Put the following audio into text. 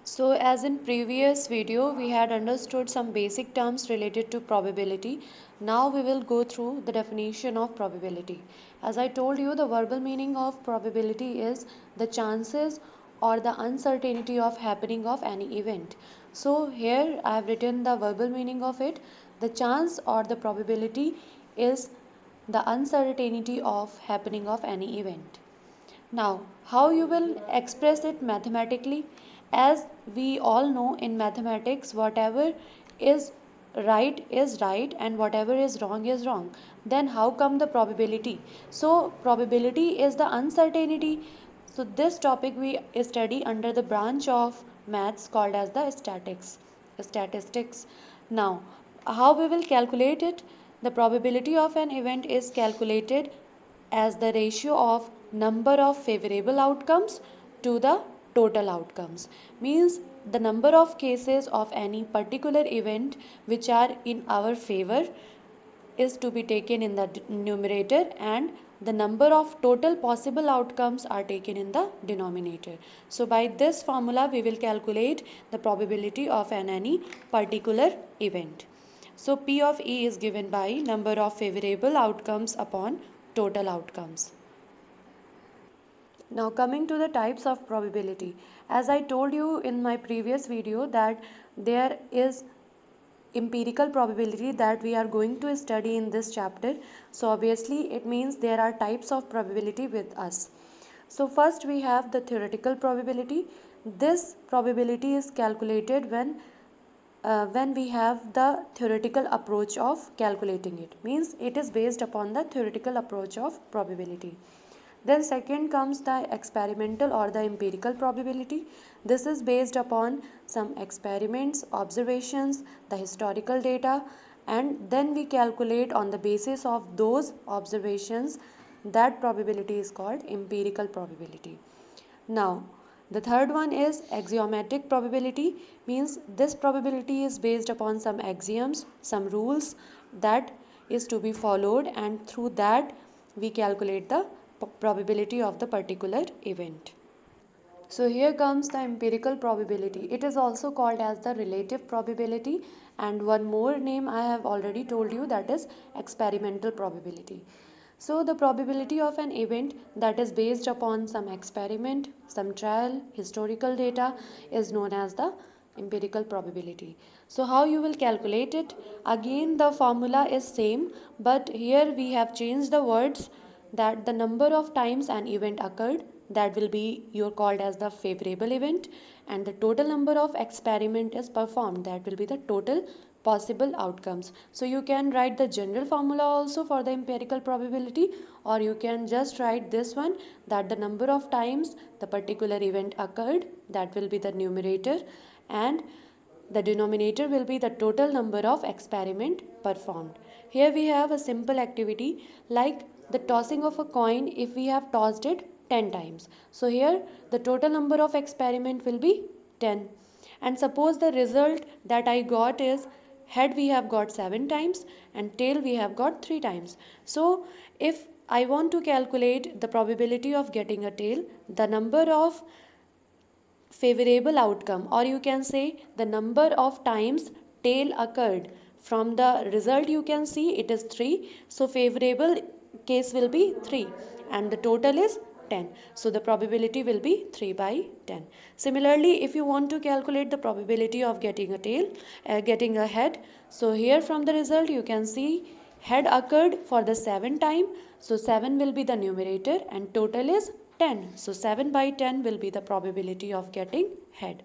So as in previous video we had understood some basic terms related to probability. Now we will go through the definition of probability. As I told you, the verbal meaning of probability is the chances or the uncertainty of happening of any event. So here I have written the verbal meaning of it. The chance or the probability is the uncertainty of happening of any event. Now, how you will express it mathematically? As we all know in mathematics, whatever is right and whatever is wrong. Then how come the probability? So, probability is the uncertainty. So, this topic we study under the branch of maths called as the statistics. Now, how we will calculate it? The probability of an event is calculated as the ratio of number of favorable outcomes to the total outcomes. Means the number of cases of any particular event which are in our favor is to be taken in the numerator, and the number of total possible outcomes are taken in the denominator. So by this formula we will calculate the probability of any particular event. So P of E is given by number of favorable outcomes upon total outcomes. Now coming to the types of probability. As I told you in my previous video that there is empirical probability that we are going to study in this chapter. So obviously it means there are types of probability with us. So first we have the theoretical probability. This probability is calculated when we have the theoretical approach of calculating it. Means it is based upon the theoretical approach of probability. Then second comes the experimental or the empirical probability. This is based upon some experiments, observations, the historical data, and then we calculate on the basis of those observations. That probability is called empirical probability. Now, the third one is axiomatic probability. Means this probability is based upon some axioms, some rules that is to be followed, and through that we calculate the probability of the particular event. So here comes the empirical probability. It is also called as the relative probability, and one more name I have already told you, that is experimental probability. So the probability of an event that is based upon some experiment, some trial, historical data is known as the empirical probability. So how you will calculate it? Again the formula is same, but here we have changed the words, that the number of times an event occurred, that will be you're called as the favorable event, and the total number of experiment is performed, that will be the total possible outcomes. So you can write the general formula also for the empirical probability, or you can just write this one, that the number of times the particular event occurred, that will be the numerator, and the denominator will be the total number of experiment performed. Here we have a simple activity like the tossing of a coin. If we have tossed it 10 times, so here the total number of experiment will be 10. And suppose the result that I got is head we have got 7 times and tail we have got 3 times. So if I want to calculate the probability of getting a tail, the number of favorable outcome, or you can say the number of times tail occurred, from the result you can see it is 3, so favorable case will be 3 and the total is 10, so the probability will be 3 by 10. Similarly, if you want to calculate the probability of getting a tail, getting a head, so here from the result you can see head occurred for the 7 time, so 7 will be the numerator and total is 10. So 7 by 10 will be the probability of getting head.